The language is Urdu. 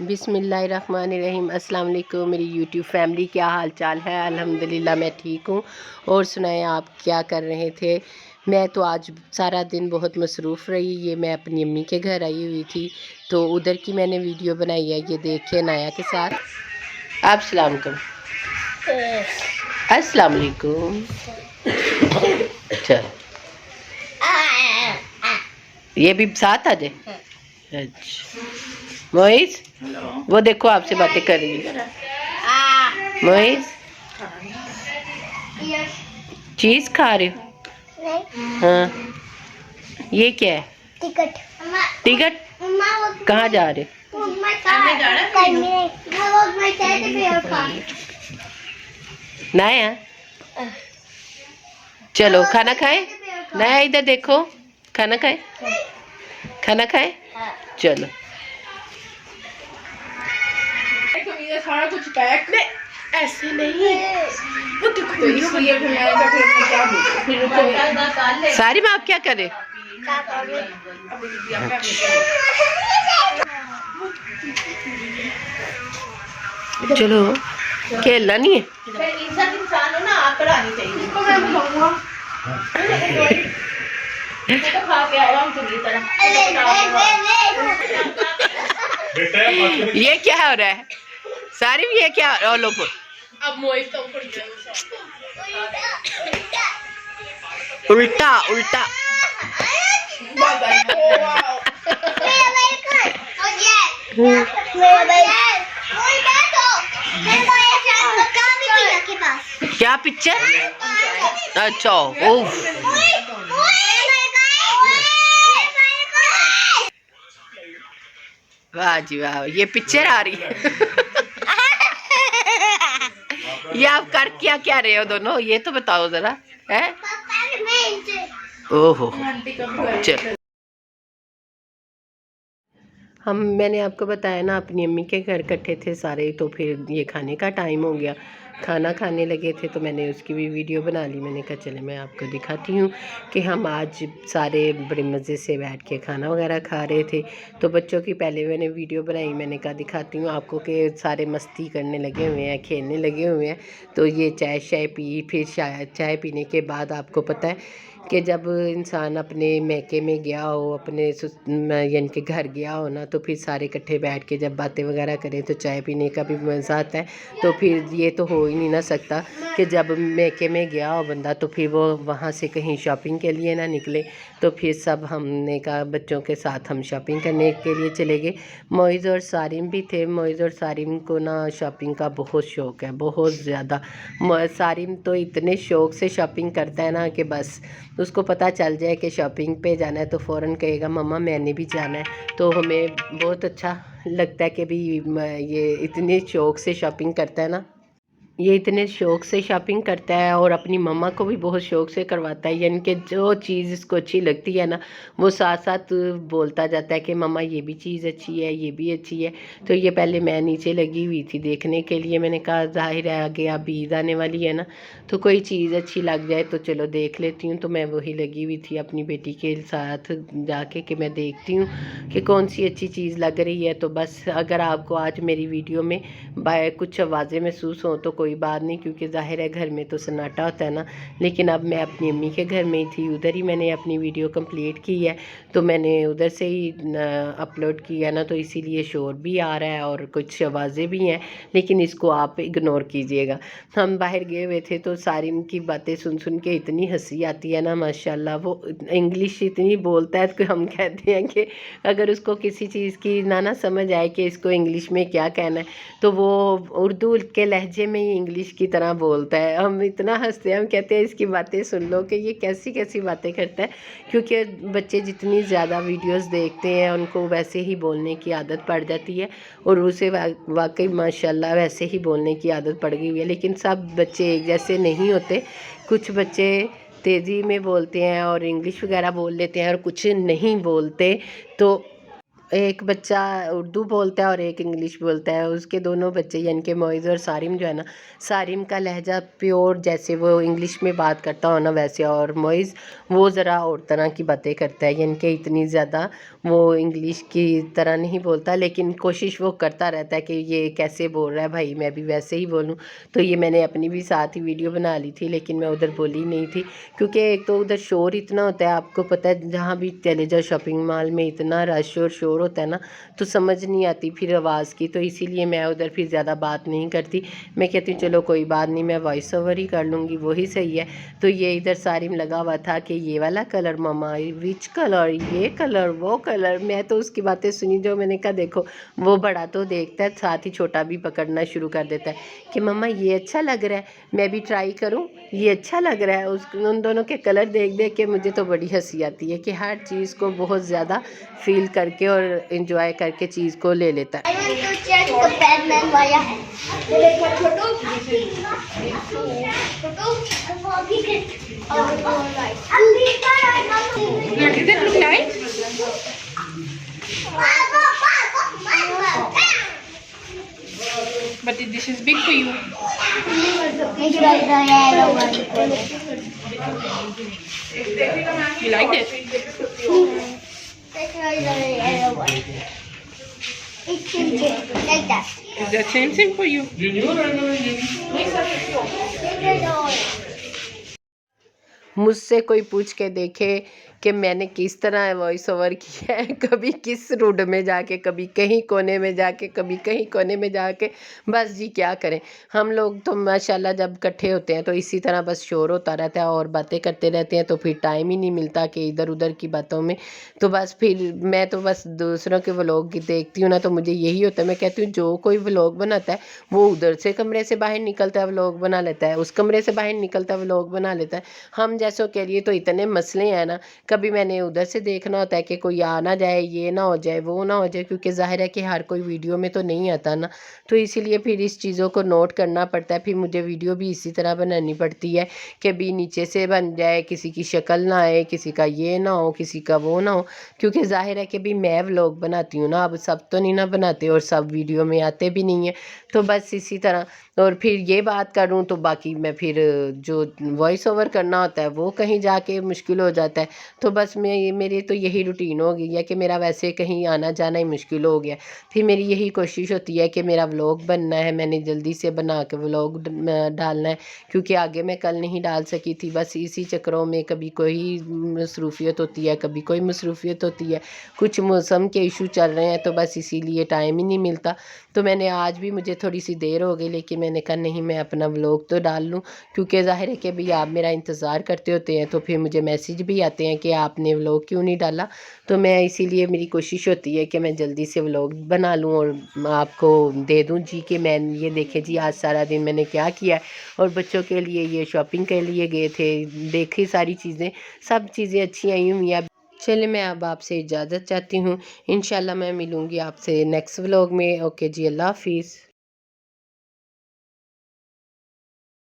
بسم اللہ الرحمن الرحیم۔ السلام علیکم میری یوٹیوب فیملی، کیا حال چال ہے؟ الحمدللہ میں ٹھیک ہوں۔ اور سنائیں آپ کیا کر رہے تھے؟ میں تو آج سارا دن بہت مصروف رہی۔ یہ میں اپنی امی کے گھر آئی ہوئی تھی تو ادھر کی میں نے ویڈیو بنائی ہے، یہ دیکھیں نایا کے ساتھ۔ آپ السلام علیکم۔ السلام علیکم۔ چل یہ بھی ساتھ آ جائے۔ اچھا معیز، وہ دیکھو آپ سے باتیں کر رہی ہے۔ معیز چیز کھا رہے ہو؟ ہاں، یہ کیا ہے؟ ٹکٹ۔ ٹکٹ کہاں جا رہے؟ نایا چلو کھانا کھائیں۔ نایا ادھر دیکھو، کھانا کھائیں، کھانا کھائیں، چلو۔ ایسے نہیں، ساری میں آپ کیا کرے؟ چلو کھیلنا نہیں ہے۔ یہ کیا ہو رہا ہے سارم؟ یہ کیا لو الٹا الٹا۔ کیا پکچر؟ اچھا اوف، واہ جی واہ، یہ پکچر آ رہی ہے۔ یہ آپ کر کیا رہے ہو دونوں؟ یہ تو بتاؤ ذرا۔ اوہو چل، میں نے آپ کو بتایا نا اپنی امی کے گھر کٹھے تھے سارے، تو پھر یہ کھانے کا ٹائم ہو گیا، کھانا کھانے لگے تھے تو میں نے اس کی بھی ویڈیو بنا لی۔ میں نے کہا چلے میں آپ کو دکھاتی ہوں کہ ہم آج سارے بڑے مزے سے بیٹھ کے کھانا وغیرہ کھا رہے تھے۔ تو بچوں کی پہلے میں نے ویڈیو بنائی، میں نے کہا دکھاتی ہوں آپ کو کہ سارے مستی کرنے لگے ہوئے ہیں، کھیلنے لگے ہوئے ہیں۔ تو یہ چائے پی، پھر چائے پینے کے بعد آپ کو پتہ ہے کہ جب انسان اپنے میکے میں گیا ہو، اپنے یعنی کہ گھر گیا ہو نا، تو پھر سارے اکٹھے بیٹھ کے جب باتیں وغیرہ کریں تو چائے پینے کا بھی مزہ آتا ہے۔ تو پھر یہ تو ہو ہی نہیں نہ سکتا کہ جب میکے میں گیا ہو بندہ تو پھر وہ وہاں سے کہیں شاپنگ کے لیے نہ نکلے۔ تو پھر سب ہم نے کہا بچوں کے ساتھ ہم شاپنگ کرنے کے لیے چلے گئے۔ معیز اور سارم بھی تھے۔ معیز اور سارم کو نا شاپنگ کا بہت شوق ہے، بہت زیادہ۔ سارم تو اتنے شوق سے شاپنگ کرتا ہے نا کہ بس اس کو پتہ چل جائے کہ شاپنگ پہ جانا ہے تو فوراً کہے گا مما میں نے بھی جانا ہے۔ تو ہمیں بہت اچھا لگتا ہے کہ بھی یہ اتنے شوق سے شاپنگ کرتا ہے نا، یہ اتنے شوق سے شاپنگ کرتا ہے اور اپنی مما کو بھی بہت شوق سے کرواتا ہے۔ یعنی کہ جو چیز اس کو اچھی لگتی ہے نا وہ ساتھ ساتھ بولتا جاتا ہے کہ مما یہ بھی چیز اچھی ہے، یہ بھی اچھی ہے۔ تو یہ پہلے میں نیچے لگی ہوئی تھی دیکھنے کے لیے، میں نے کہا ظاہر ہے آگے اب عید آنے والی ہے نا، تو کوئی چیز اچھی لگ جائے تو چلو دیکھ لیتی ہوں۔ تو میں وہی لگی ہوئی تھی اپنی بیٹی کے ساتھ جا کے کہ میں دیکھتی ہوں کہ کون سی اچھی چیز لگ رہی ہے۔ تو بس اگر آپ کو آج میری ویڈیو میں کچھ آوازیں محسوس ہوں تو کوئی بات نہیں، کیونکہ ظاہر ہے گھر میں تو سناٹا ہوتا ہے نا۔ لیکن اب میں اپنی امی کے گھر میں ہی تھی، ادھر ہی میں نے اپنی ویڈیو کمپلیٹ کی ہے، تو میں نے ادھر سے ہی اپلوڈ کیا نا، تو اسی لیے شور بھی آ رہا ہے اور کچھ آوازیں بھی ہیں، لیکن اس کو آپ اگنور کیجئے گا۔ ہم باہر گئے ہوئے تھے تو سارم کی باتیں سن کے اتنی ہنسی آتی ہے نا ماشاءاللہ، وہ انگلش اتنی بولتا ہے کہ ہم کہتے ہیں کہ اگر اس کو کسی چیز کی نہ سمجھ آئے کہ اس کو انگلش میں کیا کہنا ہے تو وہ اردو کے لہجے میں ہی انگلش کی طرح بولتا ہے۔ ہم اتنا ہنستے ہیں، ہم کہتے ہیں اس کی باتیں سن لو کہ یہ کیسی باتیں کرتا ہے، کیونکہ بچے جتنی زیادہ ویڈیوز دیکھتے ہیں ان کو ویسے ہی بولنے کی عادت پڑ جاتی ہے، اور اسے واقعی ماشاءاللہ ویسے ہی بولنے کی عادت پڑ گئی ہوئی ہے۔ لیکن سب بچے ایک جیسے نہیں ہوتے، کچھ بچے تیزی میں بولتے ہیں اور انگلش وغیرہ بول لیتے ہیں اور کچھ نہیں بولتے۔ تو ایک بچہ اردو بولتا ہے اور ایک انگلش بولتا ہے، اس کے دونوں بچے یعنی کہ معز اور صارم جو ہے نا، صارم کا لہجہ پیور جیسے وہ انگلش میں بات کرتا ہو نا ویسے، اور معز وہ ذرا اور طرح کی باتیں کرتا ہے، یعنی کہ اتنی زیادہ وہ انگلش کی طرح نہیں بولتا، لیکن کوشش وہ کرتا رہتا ہے کہ یہ کیسے بول رہا ہے بھائی میں بھی ویسے ہی بولوں۔ تو یہ میں نے اپنی بھی ساتھ ہی ویڈیو بنا لی تھی، لیکن میں ادھر بولی نہیں تھی کیونکہ ایک تو ادھر شور اتنا ہوتا ہے، آپ کو پتہ ہے جہاں بھی چلے جاؤ شاپنگ مال میں اتنا رش اور شور ہوتا ہے نا، تو سمجھ نہیں آتی پھر آواز کی، تو اسی لیے میں ادھر پھر زیادہ بات نہیں کرتی، میں کہتی ہوں چلو کوئی بات نہیں، میں وائس اوور ہی کر لوں گی وہی صحیح ہے۔ تو یہ ادھر صارم لگا ہوا تھا کہ یہ والا کلر ماما، وچ کلر، یہ کلر، وہ کلر، میں تو اس کی باتیں سنی جو میں نے کہا دیکھو وہ بڑا تو دیکھتا ہے، ساتھ ہی چھوٹا بھی پکڑنا شروع کر دیتا ہے کہ مما یہ اچھا لگ رہا ہے، میں بھی ٹرائی کروں، یہ اچھا لگ رہا ہے۔ ان دونوں کے کلر دیکھ دیکھ کے مجھے تو بڑی ہنسی آتی ہے کہ ہر چیز کو بہت زیادہ فیل کر کے اور انجوائے کر کے چیز کو لے لیتا ہے۔ But this is big for you. You like it? Like that. Is that same for you? مجھ سے کوئی پوچھ کے دیکھے کہ میں نے کس طرح وائس اوور کیا ہے، کبھی کس روڈ میں جا کے، کبھی کہیں کونے میں جا کے، کبھی کہیں کونے میں جا کے، بس جی کیا کریں، ہم لوگ تو ماشاءاللہ جب اکٹھے ہوتے ہیں تو اسی طرح بس شور ہوتا رہتا ہے اور باتیں کرتے رہتے ہیں، تو پھر ٹائم ہی نہیں ملتا کہ ادھر ادھر کی باتوں میں، تو بس پھر میں تو بس دوسروں کے ولاگ دیکھتی ہوں نا، تو مجھے یہی ہوتا ہے، میں کہتی ہوں جو کوئی ولاگ بناتا ہے وہ ادھر سے کمرے سے باہر نکلتا ہے ولاگ بنا لیتا ہے، اس کمرے سے باہر نکلتا ہے ولاگ بنا لیتا ہے، ہم جیسوں کے لیے تو اتنے مسئلے ہیں نا، کبھی میں نے ادھر سے دیکھنا ہوتا ہے کہ کوئی آ نہ جائے، یہ نہ ہو جائے، وہ نہ ہو جائے، کیونکہ ظاہر ہے کہ ہر کوئی ویڈیو میں تو نہیں آتا نا، تو اسی لیے پھر اس چیزوں کو نوٹ کرنا پڑتا ہے، پھر مجھے ویڈیو بھی اسی طرح بنانی پڑتی ہے کہ بھی نیچے سے بن جائے، کسی کی شکل نہ آئے، کسی کا یہ نہ ہو، کسی کا وہ نہ ہو، کیونکہ ظاہر ہے کہ بھی میں ولاگ بناتی ہوں نا، اب سب تو نہیں نہ بناتے اور سب ویڈیو میں آتے بھی نہیں ہیں، تو بس اسی طرح، اور پھر یہ بات کروں تو باقی میں پھر جو وائس اوور کرنا ہوتا ہے وہ کہیں جا کے مشکل ہو جاتا ہے، تو بس میری تو یہی روٹین ہو گئی ہے کہ میرا ویسے کہیں آنا جانا ہی مشکل ہو گیا، پھر میری یہی کوشش ہوتی ہے کہ میرا ولاگ بننا ہے، میں نے جلدی سے بنا کے ولاگ ڈالنا ہے، کیونکہ آگے میں کل نہیں ڈال سکی تھی، بس اسی چکروں میں کبھی کوئی مصروفیت ہوتی ہے، کبھی کوئی مصروفیت ہوتی ہے، کچھ موسم کے ایشو چل رہے ہیں، تو بس اسی لیے ٹائم ہی نہیں ملتا، تو میں نے آج بھی مجھے تھوڑی سی دیر ہو گئی، لیکن میں نے کہا نہیں میں اپنا ولاگ تو ڈال لوں، کیونکہ ظاہر ہے کہ بھی آپ میرا انتظار کرتے ہوتے ہیں، تو پھر مجھے میسیج بھی آتے ہیں کہ آپ نے ولاگ کیوں نہیں ڈالا، تو میں اسی لیے میری کوشش ہوتی ہے کہ میں جلدی سے ولاگ بنا لوں اور آپ کو دے دوں جی کہ میں یہ دیکھیں جی آج سارا دن میں نے کیا کیا ہے، اور بچوں کے لیے یہ شاپنگ کے لیے گئے تھے، دیکھی ساری چیزیں، سب چیزیں اچھی آئی ہوئی ہیں۔ چلے میں اب آپ سے اجازت چاہتی ہوں، انشاءاللہ میں ملوں گی آپ سے نیکسٹ ولاگ میں، اوکے جی، اللہ حافظ۔